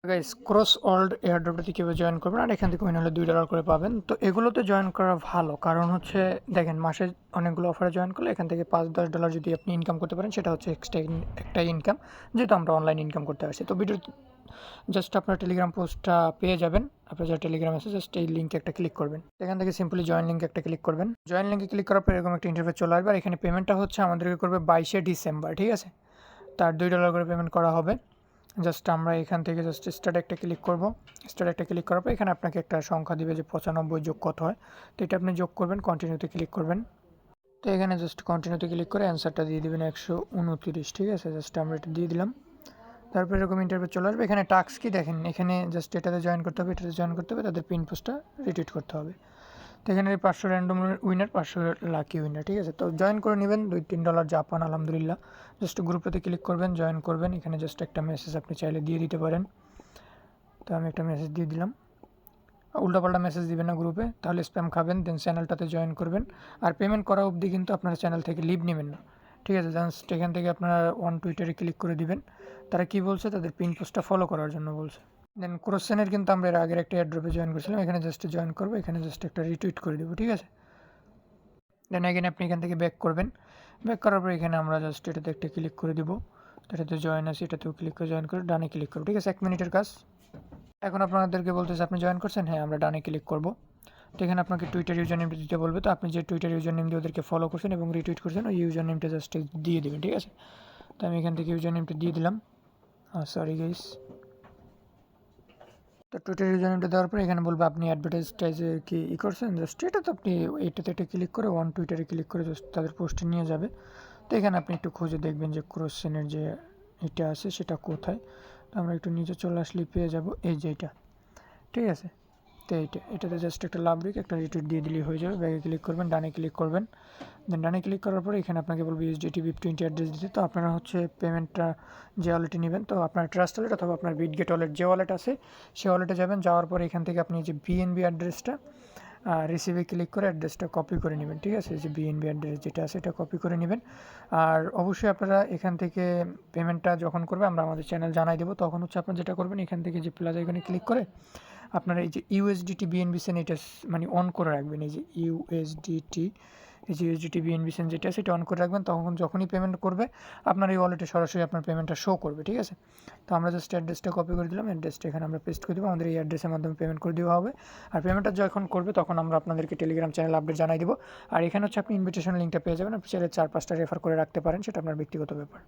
Guys cross world এয়ারড্রপটাতে কীভাবে join করবেন আর এখান থেকে কয়েন হলে $2 করে পাবেন। তো এগুলোতে জয়েন করা ভালো, কারণ হচ্ছে দেখেন মাসে অনেকগুলো অফারে জয়েন করলে এখান থেকে $5-10 যদি আপনি ইনকাম করতে পারেন, সেটা হচ্ছে এক্সট্রা একটা ইনকাম, যেহেতু আমরা অনলাইন ইনকাম করতে পারছি। তো ভিডিও জাস্ট আপনার টেলিগ্রাম পোস্টটা পেয়ে যাবেন। আপনার যা টেলিগ্রাম আছে জাস্ট এই লিঙ্কে একটা ক্লিক করবেন, এখান থেকে সিম্পলি জয়েন লিঙ্কে একটা ক্লিক করবেন। জয়েন লিঙ্কে ক্লিক করার পর এরকম একটা ইন্টারফেস চলে আসবে। আর এখানে পেমেন্টটা হচ্ছে আমাদেরকে করবে 22শে ডিসেম্বর, ঠিক আছে। তার $2 করে পেমেন্ট করা হবে। জাস্ট আমরা এখান থেকে জাস্ট স্টার্ট একটা ক্লিক করব। স্টার্ট একটা ক্লিক করার পর এখানে আপনাকে একটা সংখ্যা দিবে যে 95 যোগ কত হয়, তো এটা আপনি যোগ করবেন, কন্টিনিউতে ক্লিক করবেন। তো এখানে জাস্ট কন্টিনিউতে ক্লিক করে অ্যান্সারটা দিয়ে দেবেন 129, ঠিক আছে। জাস্ট আমরা এটা দিয়ে দিলাম। তারপর এরকম ইন্টারভিউ চলে আসবে। এখানে টাস্ক কি দেখেন, এখানে জাস্ট এটাতে জয়েন করতে হবে, এটাতে জয়েন করতে হবে, তাদের পিন পোস্টটা রিটুইট করতে হবে। তো এখানে 500 র্যান্ডম উইনার, 500 লাকি উইনার, ঠিক আছে। তো জয়েন করে নেবেন, $2-3 জাপান, আলহামদুলিল্লাহ। জাস্ট গ্রুপেতে ক্লিক করবেন, জয়েন করবেন। এখানে জাস্ট একটা মেসেজ আপনি চাইলে দিয়ে দিতে পারেন। তো আমি একটা মেসেজ দিয়ে দিলাম। উল্টাপাল্টা মেসেজ দিবেন না গ্রুপে, তাহলে স্প্যাম খাবেন। দেন চ্যানেলটাতে জয়েন করবেন। আর পেমেন্ট করা অবধি কিন্তু আপনারা চ্যানেল থেকে লিভ নেবেন না, ঠিক আছে। জাস্ট এখান থেকে আপনারা টুইটারে ক্লিক করে দিবেন। তারা কি বলছে, তাদের পিন পোস্টটা ফলো করার জন্য বলছে। দেন ক্রোসেনের কিন্তু আমরা এর আগের একটা এয়ারড্রপে জয়েন করেছিলাম, এখানে জাস্ট জয়েন করবো, এখানে জাস্ট একটা রিটুইট করে দেবো, ঠিক আছে। দেন এখানে আপনি এখান থেকে ব্যাক করবেন। ব্যাক করার পর এখানে আমরা জাস্ট এটাতে একটা ক্লিক করে দেবো। এটাতে জয়েন আছে, এটাতেও ক্লিক করে জয়েন করে ডানে ক্লিক করবো, ঠিক আছে। 1 মিনিটের কাজ। এখন আপনাদেরকে বলতেছে আপনি জয়েন করছেন, হ্যাঁ আমরা ডানে ক্লিক করবো। তো এখানে আপনাকে টুইটার ইউজার নেমটা দিতে বলবে। তো আপনি যে টুইটার ইউজার নেম দিয়ে ওদেরকে ফলো করছেন এবং রিটুইট করছেন, ওই ইউজার নেমটা জাস্ট দিয়ে দেবেন, ঠিক আছে। তো আমি এখান থেকে ইউজার নেমটা দিয়ে দিলাম। Sorry guys. তো টুইটার ইউজার নেমটা দেওয়ার পর এখানে বলবে আপনি অ্যাডভার্টাইজে কি করছেন, জাস্ট এটা তো আপনি এইটাতে একটা ক্লিক করে টুইটারে ক্লিক করে জাস্ট তাদের পোস্টে নিয়ে যাবে। তো এখানে আপনি একটু খুঁজে দেখবেন যে ক্রোসেনের যে এটা আছে সেটা কোথায়। তো আমরা একটু নিচে চলে আসলেই পেয়ে যাব, এই যে এটা, ঠিক আছে। তো এটাতে জাস্ট একটা লাভ রেখে একটা রিটুইট দিয়ে দিলেই হয়ে যাবে। ব্যাগে ক্লিক করবেন, ডানে ক্লিক করবেন। দেন ডানে ক্লিক করার পরে এখানে আপনাকে বলবে USDT BIP20 অ্যাড্রেস দিতে। তো আপনারা হচ্ছে পেমেন্টটা যে ওয়ালেটে নেবেন, তো আপনার ট্রাস্ট ওয়ালেট অথবা আপনার বিটগেট ওয়ালেট যে ওয়ালেট আছে সেই ওয়ালেটে যাবেন। যাওয়ার পরে এখান থেকে আপনি যে BNB অ্যাড্রেসটা রিসিভে ক্লিক করে অ্যাড্রেসটা কপি করে নেবেন, ঠিক আছে। যে BNB অ্যাড্রেস যেটা আছে এটা কপি করে নেবেন। আর অবশ্যই আপনারা এখান থেকে পেমেন্টটা যখন করবে আমরা আমাদের চ্যানেল জানাই দেবো, তখন হচ্ছে আপনারা যেটা করবেন এখান থেকে যে প্লাস আইকনে ক্লিক করে আপনারা এই যে USDT BNB সেন এটা মানে অন করে রাখবেন। এই যে USDT, এই যে USDT BNB সেন যেটা আছে এটা অন করে রাখবেন। তখন যখনই পেমেন্ট করবে আপনার এই ওয়ালেটে সরাসরি আপনার পেমেন্টটা শো করবে, ঠিক আছে। তো আমরা জাস্ট অ্যাড্রেসটা কপি করে দিলাম, অ্যাড্রেসটা এখানে আমরা পেস্ট করে দেবো, আমাদের এই অ্যাড্রেসের মাধ্যমে পেমেন্ট করে দেওয়া হবে। আর পেমেন্টটা যখন করবে তখন আমরা আপনাদেরকে টেলিগ্রাম চ্যানেল আপডেট জানাই দেবো। আর এখানে হচ্ছে আপনি ইনভিটেশন লিঙ্কটা পেয়ে যাবেন, আপনি চাইলে 4-5টা রেফার করে রাখতে পারেন, সেটা আপনার ব্যক্তিগত ব্যাপার।